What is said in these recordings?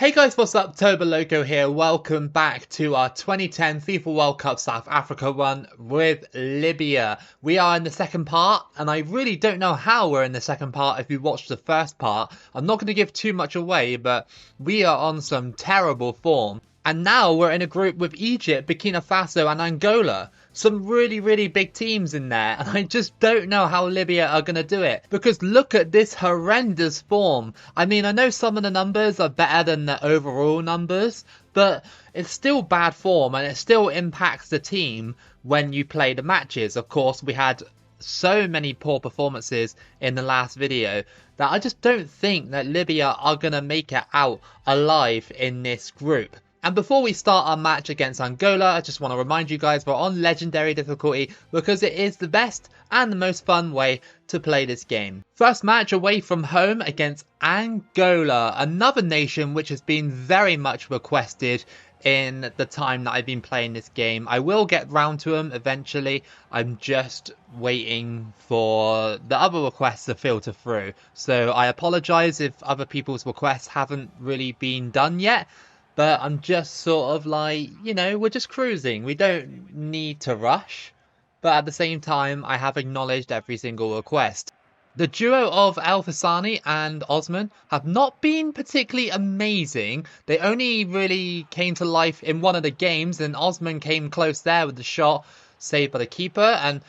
Hey guys, what's up? Toboloco here. Welcome back to our 2010 FIFA World Cup South Africa run with Libya. We are in the second part, and I really don't know how we're in the second part if you watched the first part. I'm not going to give too much away, but we are on some terrible form. And now we're in a group with Egypt, Burkina Faso and Angola. Some really big teams in there, and I just don't know how Libya are going to do it. Because look at this horrendous form. I mean, I know some of the numbers are better than the overall numbers, but it's still bad form and it still impacts the team when you play the matches. Of course, we had so many poor performances in the last video that I just don't think that Libya are going to make it out alive in this group. And before we start our match against Angola, I just want to remind you guys we're on legendary difficulty because it is the best and the most fun way to play this game. First match away from home against Angola, another nation which has been very much requested in the time that I've been playing this game. I will get round to them eventually. I'm just waiting for the other requests to filter through. So I apologise if other people's requests haven't really been done yet. But I'm just sort of like, you know, we're just cruising. We don't need to rush. But at the same time, I have acknowledged every single request. The duo of El Fasani and Osman have not been particularly amazing. They only really came to life in one of the games, and Osman came close there with the shot saved by the keeper. And,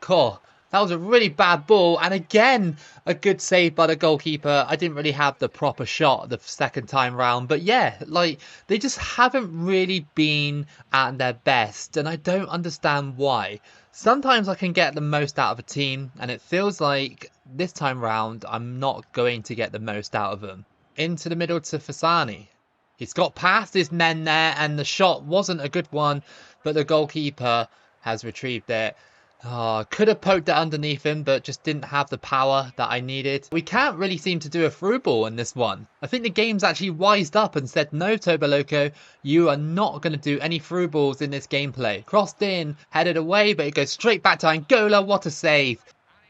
cool. That was a really bad ball, and again, a good save by the goalkeeper. I didn't really have the proper shot the second time round, but yeah, like, they just haven't really been at their best, and I don't understand why. Sometimes I can get the most out of a team, and it feels like this time round, I'm not going to get the most out of them. Into the middle to Fasani. He's got past his men there, and the shot wasn't a good one, but the goalkeeper has retrieved it. Oh, could have poked it underneath him, but just didn't have the power that I needed. We can't really seem to do a through ball in this one. I think the game's actually wised up and said, no, Toboloco, you are not going to do any through balls in this gameplay. Crossed in, headed away, but it goes straight back to Angola. What a save.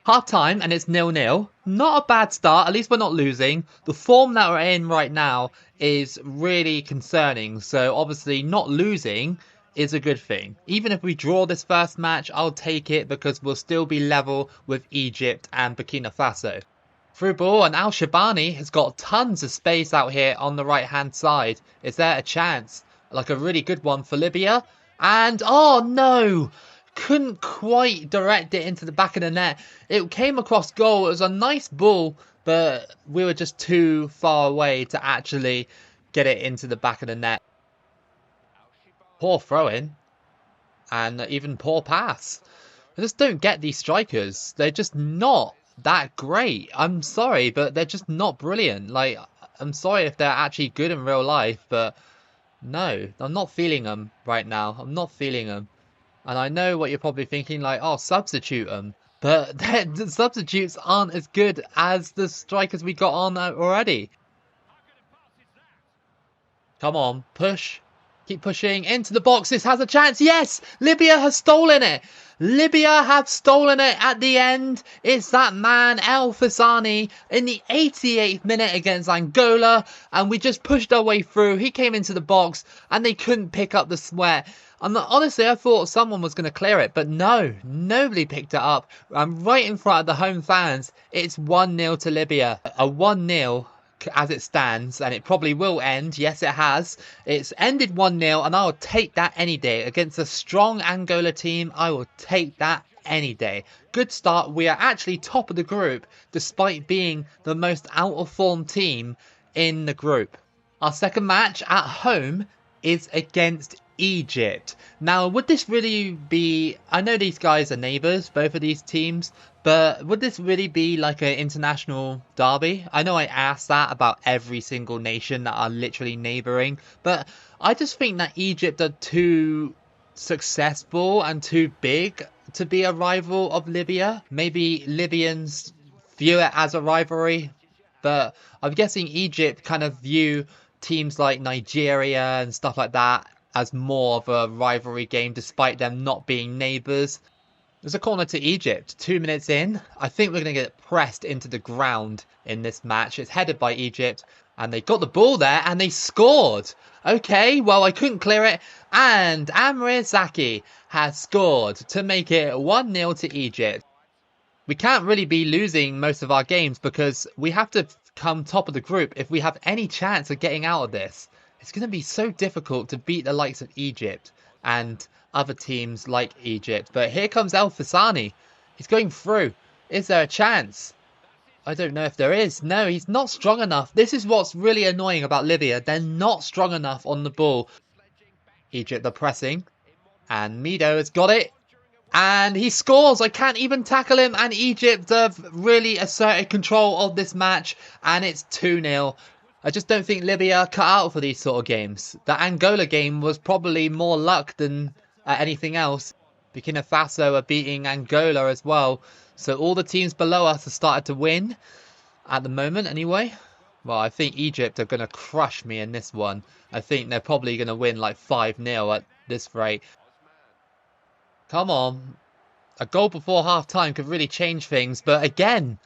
Half time, and it's 0-0. Not a bad start, at least we're not losing. The form that we're in right now is really concerning, so obviously not losing is a good thing. Even if we draw this first match, I'll take it because we'll still be level with Egypt and Burkina Faso. Through ball, and Al Shabani has got tons of space out here on the right hand side. Is there a chance? Like a really good one for Libya. And oh no! Couldn't quite direct it into the back of the net. It came across goal. It was a nice ball, but we were just too far away to actually get it into the back of the net. Poor throw-in, and even poor pass. I just don't get these strikers. They're just not that great. I'm sorry, but they're just not brilliant. Like, I'm sorry if they're actually good in real life, but no, I'm not feeling them right now. I'm not feeling them. And I know what you're probably thinking, like, oh, substitute them. But the substitutes aren't as good as the strikers we got on already. Come on, push. Keep pushing into the box. This has a chance. Yes, Libya has stolen it. Libya have stolen it at the end. It's that man, El Fasani, in the 88th minute against Angola. And we just pushed our way through. He came into the box and they couldn't pick up the sweat. And honestly, I thought someone was going to clear it. But no, nobody picked it up. And right in front of the home fans, it's 1-0 to Libya. A 1-0. As it stands, and it probably will end. Yes, it has. It's ended 1-0, and I'll take that any day. Against a strong Angola team, I will take that any day. Good start. We are actually top of the group, despite being the most out of form team in the group. Our second match at home is against Egypt. Now, would this really be... I know these guys are neighbours, both of these teams, but would this really be like an international derby? I know I asked that about every single nation that are literally neighbouring, but I just think that Egypt are too successful and too big to be a rival of Libya. Maybe Libyans view it as a rivalry, but I'm guessing Egypt kind of view teams like Nigeria and stuff like that as more of a rivalry game, despite them not being neighbours. There's a corner to Egypt. 2 minutes in. I think we're going to get pressed into the ground in this match. It's headed by Egypt. And they got the ball there and they scored. Okay, well, I couldn't clear it. And Amir Zaki has scored to make it 1-0 to Egypt. We can't really be losing most of our games because we have to come top of the group if we have any chance of getting out of this. It's going to be so difficult to beat the likes of Egypt and other teams like Egypt. But here comes El Fasani. He's going through. Is there a chance? I don't know if there is. No, he's not strong enough. This is what's really annoying about Libya. They're not strong enough on the ball. Egypt are pressing. And Mido has got it. And he scores. I can't even tackle him. And Egypt have really asserted control of this match. And it's 2-0. I just don't think Libya are cut out for these sort of games. The Angola game was probably more luck than anything else. Burkina Faso are beating Angola as well. So all the teams below us have started to win. At the moment, anyway. Well, I think Egypt are going to crush me in this one. I think they're probably going to win like 5-0 at this rate. Come on. A goal before half-time could really change things. But again,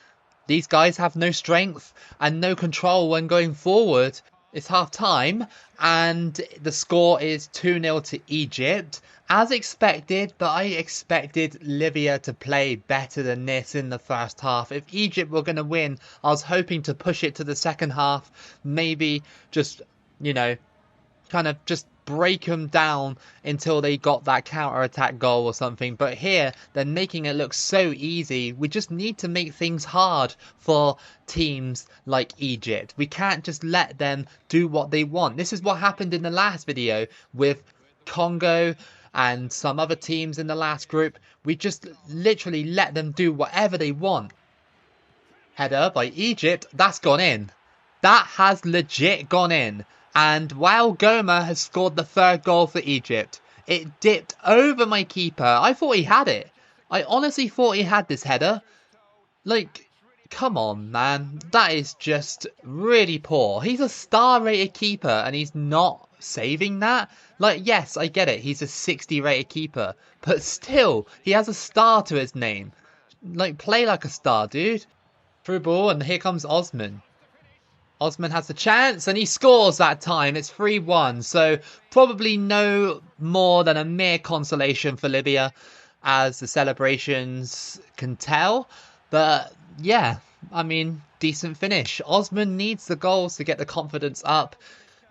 these guys have no strength and no control when going forward. It's half-time and the score is 2-0 to Egypt. As expected, but I expected Libya to play better than this in the first half. If Egypt were going to win, I was hoping to push it to the second half. Maybe just, you know, kind of just break them down until they got that counter-attack goal or something. But here, they're making it look so easy. We just need to make things hard for teams like Egypt. We can't just let them do what they want. This is what happened in the last video with Congo and some other teams in the last group. We just literally let them do whatever they want. Header by Egypt. That's gone in. That has legit gone in. And Wael Goma has scored the third goal for Egypt. It dipped over my keeper. I thought he had it. I honestly thought he had this header. Like, come on, man. That is just really poor. He's a star-rated keeper and he's not saving that. Like, yes, I get it. He's a 60-rated keeper. But still, he has a star to his name. Like, play like a star, dude. Through ball, and here comes Osman. Osman has the chance, and he scores that time. It's 3-1, so probably no more than a mere consolation for Libya, as the celebrations can tell. But, yeah, I mean, decent finish. Osman needs the goals to get the confidence up.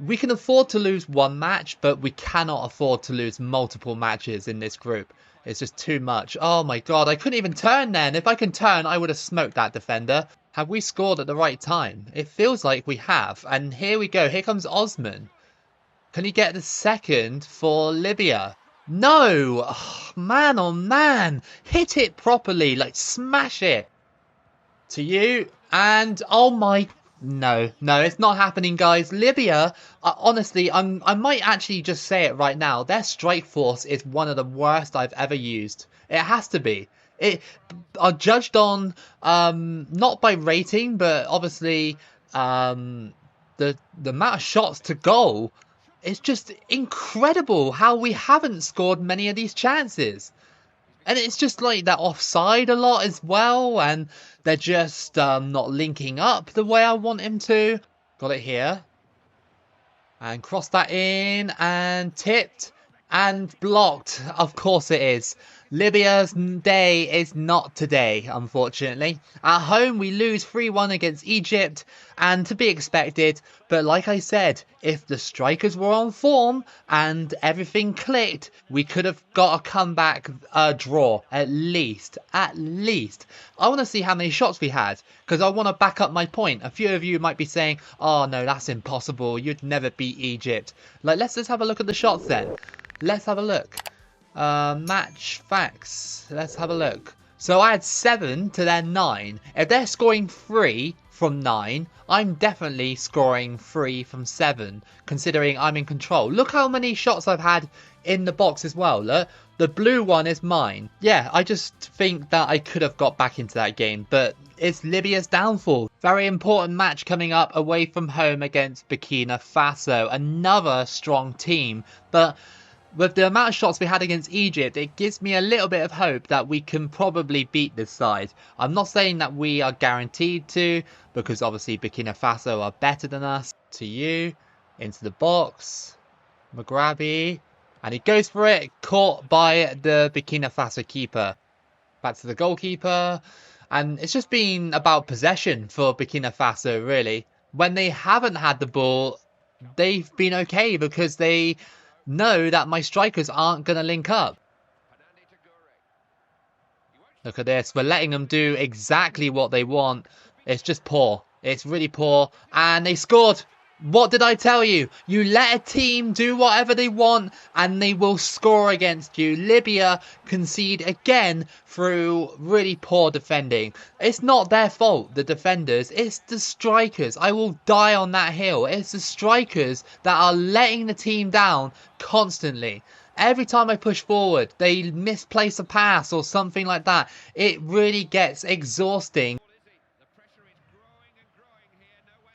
We can afford to lose one match, but we cannot afford to lose multiple matches in this group. It's just too much. Oh my god, I couldn't even turn then. If I can turn, I would have smoked that defender. Have we scored at the right time? It feels like we have. And here we go. Here comes Osman. Can he get the second for Libya? No! Oh, man, oh man! Hit it properly. Like, smash it. To you. And, oh my... No, it's not happening, guys. Libya, honestly, I might actually just say it right now. Their strike force is one of the worst I've ever used. It has to be. It are judged on not by rating, but obviously the amount of shots to goal. It's just incredible how we haven't scored many of these chances. And it's just like they're offside a lot as well. And they're just not linking up the way I want him to. Got it here. And crossed that in. And tipped. And blocked. Of course it is. Libya's day is not today, unfortunately. At home, we lose 3-1 against Egypt, and to be expected. But like I said, if the strikers were on form and everything clicked, we could have got a comeback draw, at least. At least. I want to see how many shots we had, because I want to back up my point. A few of you might be saying, oh no, that's impossible. You'd never beat Egypt. Like, let's just have a look at the shots then. Let's have a look. Match facts. Let's have a look. So I had 7 to their 9. If they're scoring 3 from 9, I'm definitely scoring 3 from 7, considering I'm in control. Look how many shots I've had in the box as well. Look, the blue one is mine. Yeah, I just think that I could have got back into that game, but it's Libya's downfall. Very important match coming up away from home against Burkina Faso. Another strong team, but With the amount of shots we had against Egypt, it gives me a little bit of hope that we can probably beat this side. I'm not saying that we are guaranteed to, because obviously Burkina Faso are better than us. To you, into the box, Mugrabi, and he goes for it, caught by the Burkina Faso keeper. Back to the goalkeeper, and it's just been about possession for Burkina Faso, really. When they haven't had the ball, they've been okay because they know that my strikers aren't going to link up. Look at this. We're letting them do exactly what they want. It's just poor. It's really poor. And they scored. What did I tell you? You let a team do whatever they want and they will score against you. Libya concede again through really poor defending. It's not their fault, the defenders. It's the strikers. I will die on that hill. It's the strikers that are letting the team down constantly. Every time I push forward, they misplace a pass or something like that. It really gets exhausting.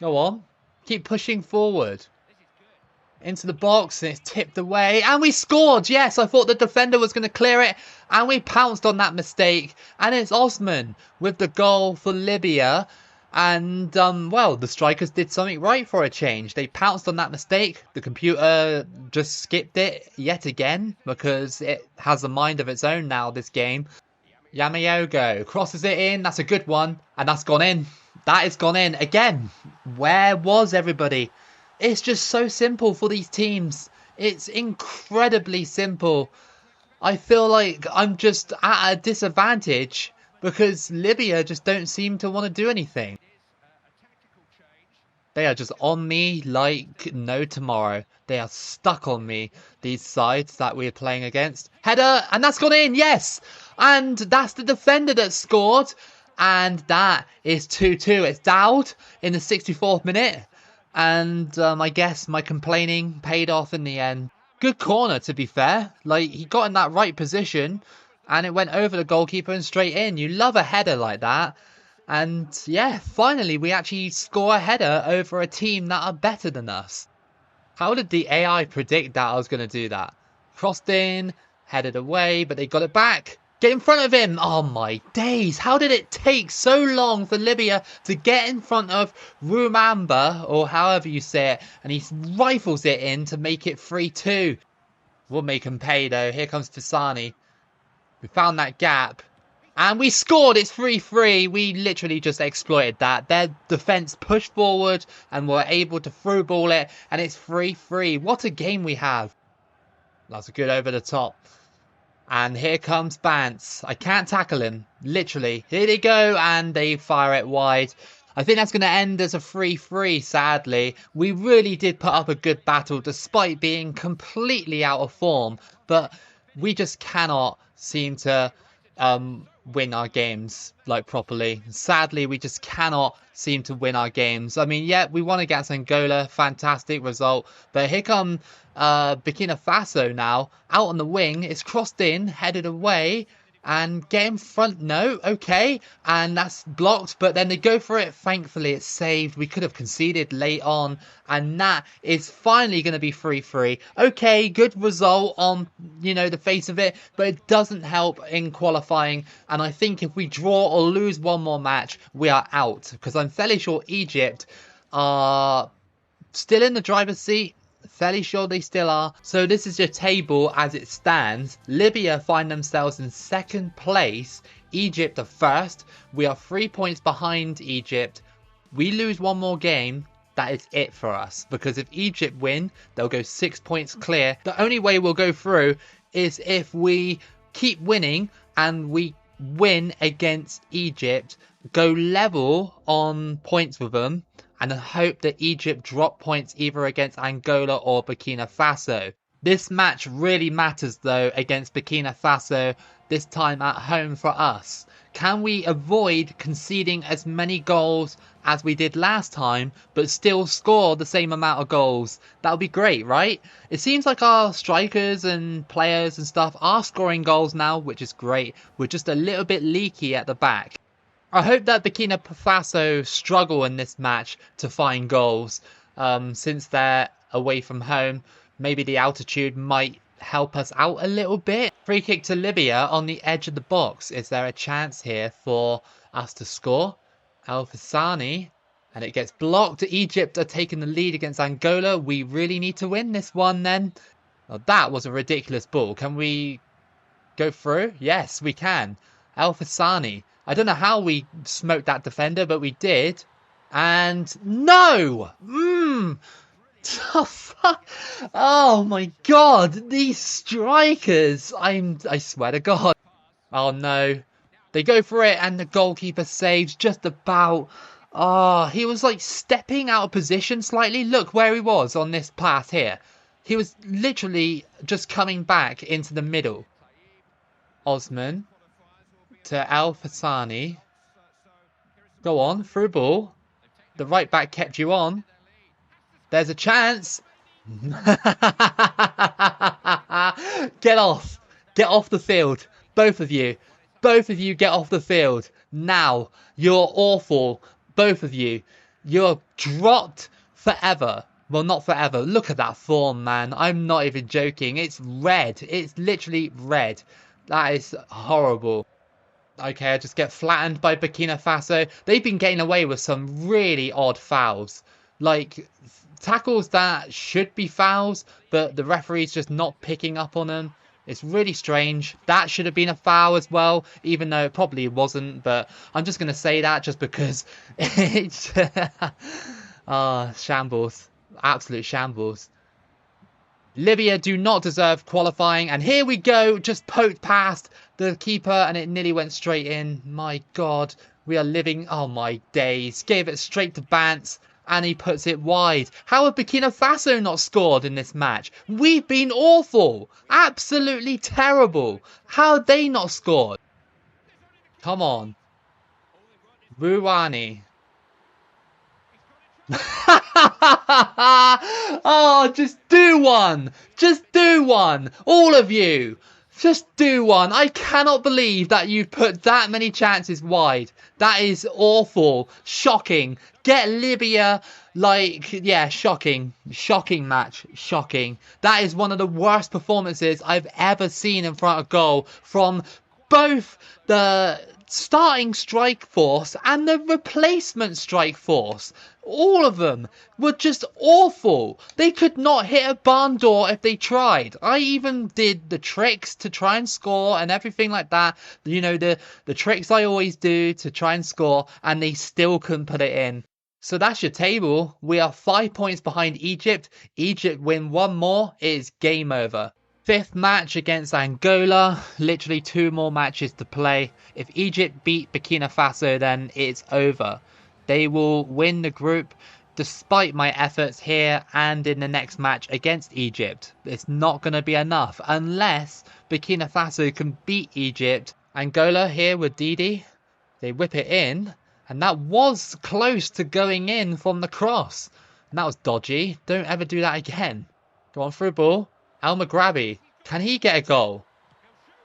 Go on. Keep pushing forward. Into the box, and it's tipped away. And we scored! Yes, I thought the defender was going to clear it. And we pounced on that mistake. And it's Osman with the goal for Libya. And, well, the strikers did something right for a change. They pounced on that mistake. The computer just skipped it yet again. Because it has a mind of its own now, this game. Yamayogo crosses it in. That's a good one. And that's gone in. That has gone in again. Where was everybody? It's just so simple for these teams. It's incredibly simple. I feel like I'm just at a disadvantage because Libya just don't seem to want to do anything. They are just on me like no tomorrow. They are stuck on me, these sides that we're playing against. Header, and that's gone in, yes! And that's the defender that scored. And that is 2-2. It's Dowd in the 64th minute. And I guess my complaining paid off in the end. Good corner, to be fair. Like, he got in that right position. And it went over the goalkeeper and straight in. You love a header like that. And yeah, finally we actually score a header over a team that are better than us. How did the AI predict that I was going to do that? Crossed in, headed away, but they got it back. Get in front of him! Oh my days! How did it take so long for Libya to get in front of Rumamba, or however you say it, and he rifles it in to make it 3-2. We'll make him pay though. Here comes Fisani. We found that gap. And we scored! It's 3-3. We literally just exploited that. Their defence pushed forward and were able to through ball it, and it's 3-3. What a game we have. That's a good over the top. And here comes Bantz. I can't tackle him. Literally. Here they go. And they fire it wide. I think that's going to end as a 3-3, sadly. We really did put up a good battle despite being completely out of form. But we just cannot seem to win our games like properly. Sadly, we just cannot seem to win our games. I mean, yeah, we won against Angola. Fantastic result. But here come Burkina Faso now, out on the wing. It's crossed in, headed away, and get in front. No, okay. And that's blocked, but then they go for it. Thankfully, it's saved. We could have conceded late on, and that is finally going to be 3-3. Okay, good result on, you know, the face of it, but it doesn't help in qualifying. And I think if we draw or lose one more match, we are out, because I'm fairly sure Egypt are still in the driver's seat. Fairly sure they still are. So this is your table as it stands. Libya find themselves in second place. Egypt are first. We are 3 points behind Egypt. We lose one more game. That is it for us. Because if Egypt win, they'll go 6 points clear. The only way we'll go through is if we keep winning and we win against Egypt, go level on points with them, and hope that Egypt drop points either against Angola or Burkina Faso. This match really matters though against Burkina Faso, this time at home for us. Can we avoid conceding as many goals as we did last time, but still score the same amount of goals? That would be great, right? It seems like our strikers and players and stuff are scoring goals now, which is great. We're just a little bit leaky at the back. I hope that Burkina Faso struggle in this match to find goals, since they're away from home. Maybe the altitude might help us out a little bit. Free kick to Libya on the edge of the box. Is there a chance here for us to score? El Fasani, and it gets blocked. Egypt are taking the lead against Angola. We really need to win this one then. Well, that was a ridiculous ball. Can we go through? Yes, we can. El Fasani. I don't know how we smoked that defender, but we did. And no! Oh, fuck. Oh my god, these strikers! I swear to God. Oh no. They go for it and the goalkeeper saves just about. Oh, he was like stepping out of position slightly. Look where he was on this pass here. He was literally just coming back into the middle. Osman to Al Fasani. Go on, through ball. The right back kept you on. There's a chance. Get off. Get off the field. Both of you. Both of you get off the field. Now. You're awful. Both of you. You're dropped forever. Well, not forever. Look at that form, man. I'm not even joking. It's red. It's literally red. That is horrible. Okay, I just get flattened by Burkina Faso. They've been getting away with some really odd fouls. Like, tackles that should be fouls, but the referee's just not picking up on them. It's really strange. That should have been a foul as well, even though it probably wasn't. But I'm just going to say that just because it's... shambles. Absolute shambles. Libya do not deserve qualifying. And here we go. Just poked past the keeper and it nearly went straight in. My God. We are living... Oh, my days. Gave it straight to Bance. And he puts it wide. How have Burkina Faso not scored in this match? We've been awful. Absolutely terrible. How have they not scored? Come on. Ruani. Oh, just do one. Just do one. All of you. Just do one. I cannot believe that you've put that many chances wide. That is awful. Shocking. Get Libya, like, yeah, shocking. Shocking match. Shocking. That is one of the worst performances I've ever seen in front of goal from both the starting strike force and the replacement strike force. All of them were just awful. They could not hit a barn door if they tried. I even did the tricks to try and score and everything like that. You know, the tricks I always do to try and score, and they still couldn't put it in. So that's your table. We are 5 points behind Egypt. Egypt win one more, it is game over. Fifth match against Angola. Literally 2 more matches to play. If Egypt beat Burkina Faso, then it's over. They will win the group despite my efforts here and in the next match against Egypt. It's not going to be enough unless Burkina Faso can beat Egypt. Angola here with Didi. They whip it in. And that was close to going in from the cross. And that was dodgy. Don't ever do that again. Go on through ball. El Maghrabi. Can he get a goal?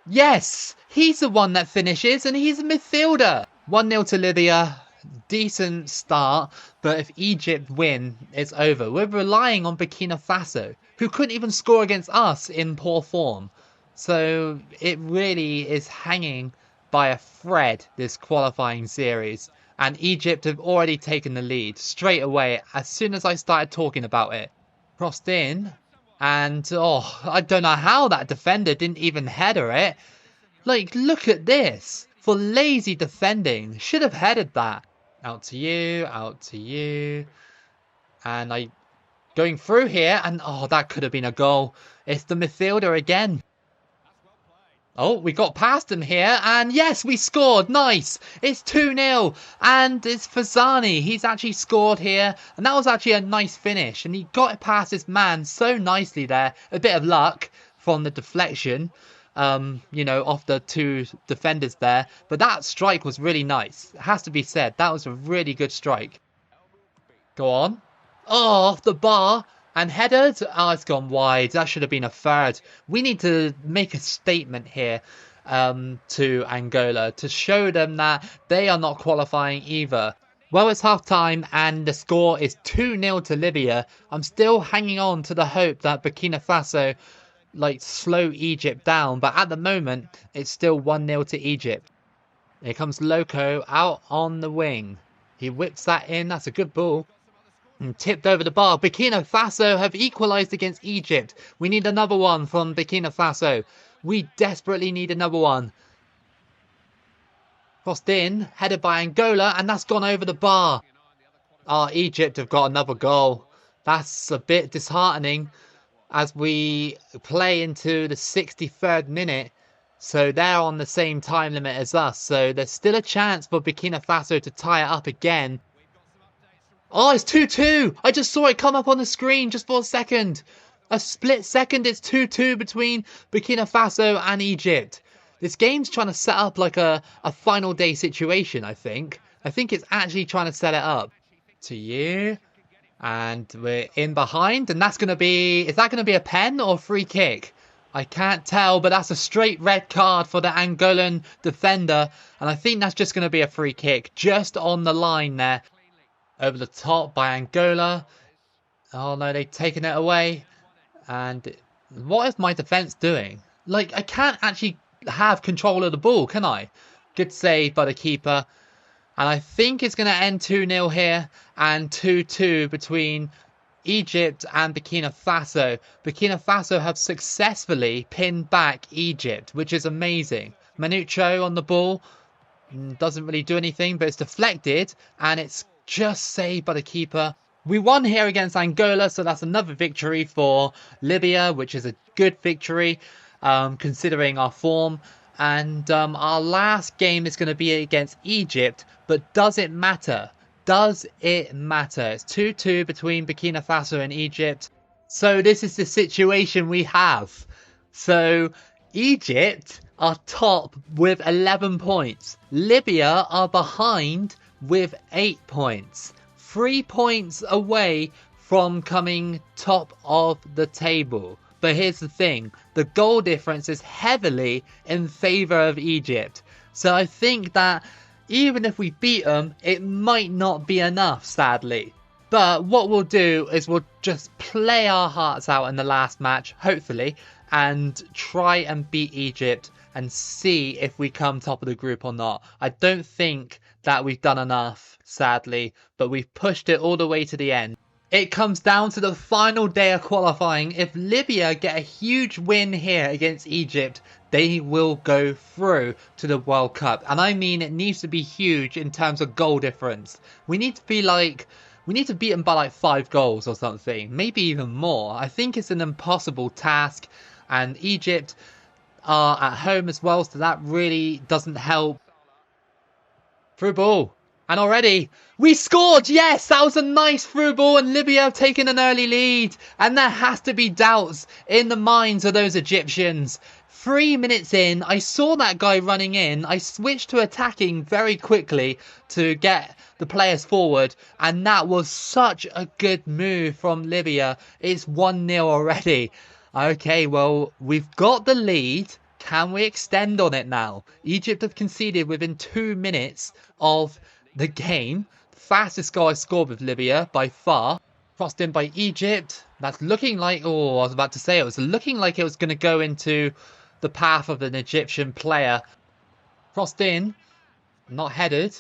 Yes! He's the one that finishes and he's a midfielder. 1-0 to Libya. Decent start. But if Egypt win, it's over. We're relying on Burkina Faso, who couldn't even score against us in poor form. So it really is hanging by a thread, this qualifying series. And Egypt have already taken the lead straight away as soon as I started talking about it. Crossed in. And, oh, I don't know how that defender didn't even header it. Like, look at this. For lazy defending. Should have headed that. Out to you. Out to you. And going through here. And, oh, that could have been a goal. It's the midfielder again. Oh, we got past him here, and yes, we scored. Nice. It's 2-0, and it's Fazani. He's actually scored here, and that was actually a nice finish, and he got it past his man so nicely there. A bit of luck from the deflection, you know, off the 2 defenders there, but that strike was really nice. It has to be said, that was a really good strike. Go on. Oh, off the bar. And headed, oh, it's gone wide. That should have been a third. We need to make a statement here to Angola to show them that they are not qualifying either. Well, it's half time and the score is 2-0 to Libya. I'm still hanging on to the hope that Burkina Faso like slow Egypt down, but at the moment it's still 1-0 to Egypt. Here comes Loco out on the wing. He whips that in. That's a good ball. And tipped over the bar. Burkina Faso have equalised against Egypt. We need another one from Burkina Faso. We desperately need another one. Crossed in, headed by Angola, and that's gone over the bar. Egypt have got another goal. That's a bit disheartening as we play into the 63rd minute. So they're on the same time limit as us. So there's still a chance for Burkina Faso to tie it up again. Oh, it's 2-2. I just saw it come up on the screen just for a second. A split second, it's 2-2 between Burkina Faso and Egypt. This game's trying to set up like a final day situation, I think. I think it's actually trying to set it up. To you. And we're in behind. And that's going to be... Is that going to be a pen or a free kick? I can't tell, but that's a straight red card for the Angolan defender. And I think that's just going to be a free kick. Just on the line there. Over the top by Angola. Oh no, they've taken it away. And what is my defense doing? Like, I can't actually have control of the ball, can I? Good save by the keeper. And I think it's going to end 2-0 here. And 2-2 between Egypt and Burkina Faso. Burkina Faso have successfully pinned back Egypt, which is amazing. Manucho on the ball. Doesn't really do anything, but it's deflected. And it's just saved by the keeper. We won here against Angola, so that's another victory for Libya, which is a good victory considering our form. And our last game is going to be against Egypt, but does it matter? Does it matter? It's 2-2 between Burkina Faso and Egypt. So this is the situation we have. So Egypt are top with 11 points. Libya are behind with 8 points. 3 points away from coming top of the table. But here's the thing. The goal difference is heavily in favour of Egypt. So I think that even if we beat them, it might not be enough, sadly. But what we'll do is we'll just play our hearts out in the last match, hopefully, and try and beat Egypt and see if we come top of the group or not. I don't think that we've done enough, sadly, but we've pushed it all the way to the end. It comes down to the final day of qualifying. If Libya get a huge win here against Egypt, they will go through to the World Cup. And I mean, it needs to be huge in terms of goal difference. We need to beat them by like 5 goals or something, maybe even more. I think it's an impossible task, and Egypt are at home as well, so that really doesn't help. Through ball. And already, we scored! Yes, that was a nice through ball, and Libya have taken an early lead. And there has to be doubts in the minds of those Egyptians. 3 minutes in, I saw that guy running in. I switched to attacking very quickly to get the players forward. And that was such a good move from Libya. It's 1-0 already. Okay, well, we've got the lead. Can we extend on it now? Egypt have conceded within 2 minutes of the game. Fastest goal I scored with Libya by far. Crossed in by Egypt. That's looking like... Oh, I was about to say it was looking like it was going to go into the path of an Egyptian player. Crossed in. Not headed.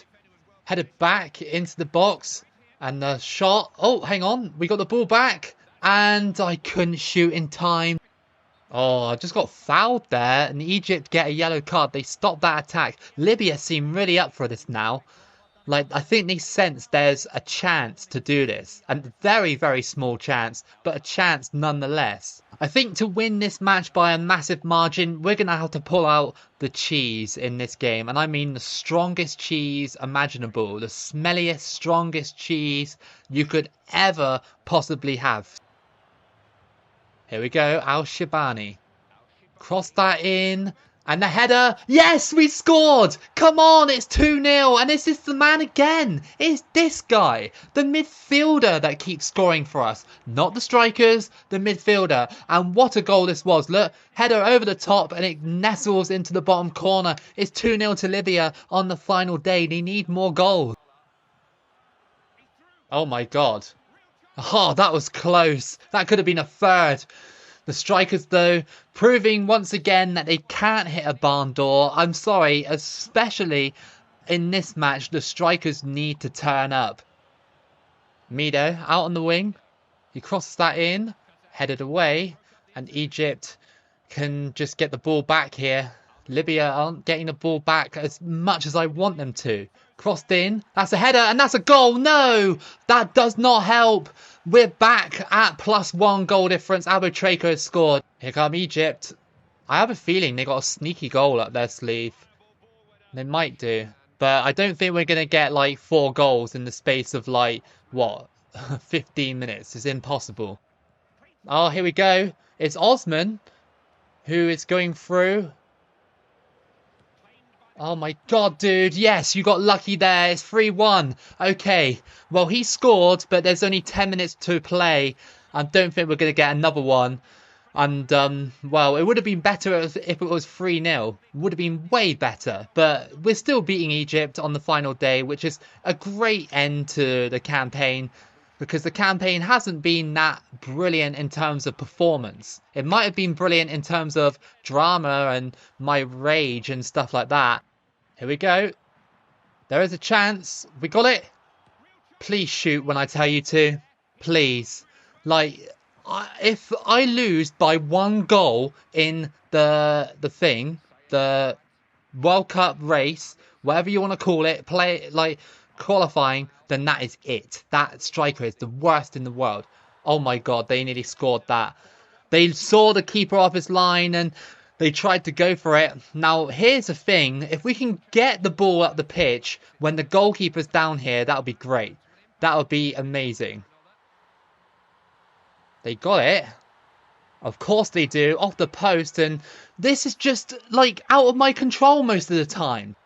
Headed back into the box. And the shot. Oh, hang on. We got the ball back. And I couldn't shoot in time. Oh, I just got fouled there, and Egypt get a yellow card. They stopped that attack. Libya seem really up for this now. Like, I think they sense there's a chance to do this. A very, very small chance, but a chance nonetheless. I think to win this match by a massive margin, we're going to have to pull out the cheese in this game. And I mean the strongest cheese imaginable. The smelliest, strongest cheese you could ever possibly have. Here we go, Al-Shibani. Cross that in. And the header. Yes, we scored. Come on, it's 2-0. And this is the man again. It's this guy. The midfielder that keeps scoring for us. Not the strikers, the midfielder. And what a goal this was. Look, header over the top and it nestles into the bottom corner. It's 2-0 to Libya on the final day. They need more goals. Oh my God. Oh, that was close. That could have been a third. The strikers, though, proving once again that they can't hit a barn door. I'm sorry, especially in this match, the strikers need to turn up. Mido out on the wing. He crosses that in, headed away, and Egypt can just get the ball back here. Libya aren't getting the ball back as much as I want them to. Crossed in, that's a header, and that's a goal. No, that does not help. We're back at +1 goal difference. Aboutreko has scored. Here come Egypt. I have a feeling they got a sneaky goal up their sleeve. They might do. But I don't think we're going to get like 4 goals in the space of like, what, 15 minutes. It's impossible. Oh, here we go. It's Osman who is going through. Oh my god, dude. Yes, you got lucky there. It's 3-1. Okay. Well, he scored, but there's only 10 minutes to play. I don't think we're going to get another one. And, well, it would have been better if it was 3-0. Would have been way better. But we're still beating Egypt on the final day, which is a great end to the campaign. Because the campaign hasn't been that brilliant in terms of performance. It might have been brilliant in terms of drama and my rage and stuff like that. Here we go. There is a chance. We got it. Please shoot when I tell you to. Please. Like, if I lose by 1 goal in the World Cup race, whatever you want to call it, qualifying, then that is it. That striker is the worst in the world. Oh my god, they nearly scored that. They saw the keeper off his line and they tried to go for it. Now, here's the thing. If we can get the ball up the pitch when the goalkeeper's down here, that would be great. That would be amazing. They got it. Of course they do. Off the post. And this is just, like, out of my control most of the time.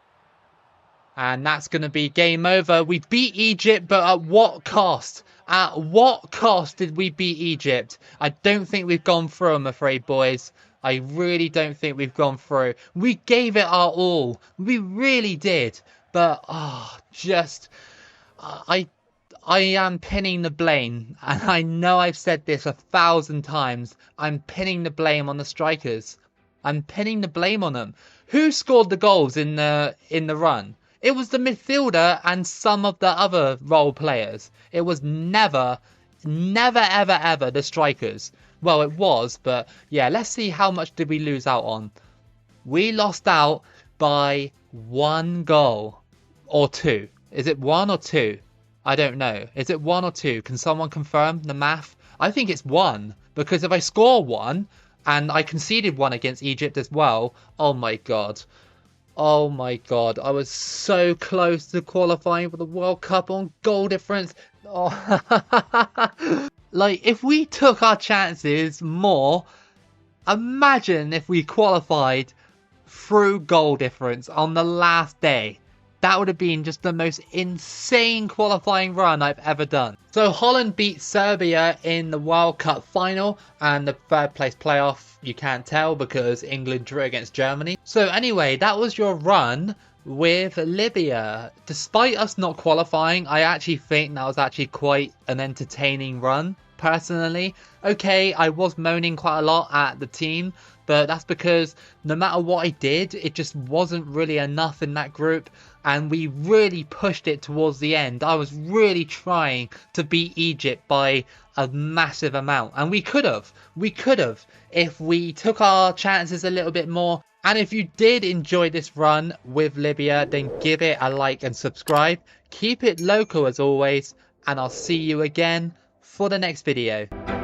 And that's going to be game over. We beat Egypt, but at what cost? At what cost did we beat Egypt? I don't think we've gone through, I'm afraid, boys. I really don't think we've gone through. We gave it our all. We really did. But, I am pinning the blame. And I know I've said this 1,000 times. I'm pinning the blame on the strikers. I'm pinning the blame on them. Who scored the goals in the run? It was the midfielder and some of the other role players. It was never, ever the strikers. Well, it was, but yeah, let's see how much did we lose out on. We lost out by 1 goal or 2. Is it 1 or 2? I don't know. Is it 1 or 2? Can someone confirm the math? I think it's 1, because if I score 1 and I conceded 1 against Egypt as well, oh my god. Oh my god, I was so close to qualifying for the World Cup on goal difference. Oh. Like, if we took our chances more, imagine if we qualified through goal difference on the last day. That would have been just the most insane qualifying run I've ever done. So Holland beat Serbia in the World Cup final, and the 3rd place playoff, you can't tell because England drew against Germany. So anyway, that was your run with Libya. Despite us not qualifying, I actually think that was actually quite an entertaining run, personally. Okay, I was moaning quite a lot at the team, but that's because no matter what I did, it just wasn't really enough in that group. And we really pushed it towards the end. I was really trying to beat Egypt by a massive amount. And we could have. We could have if we took our chances a little bit more. And if you did enjoy this run with Libya, then give it a like and subscribe. Keep it local as always. And I'll see you again for the next video.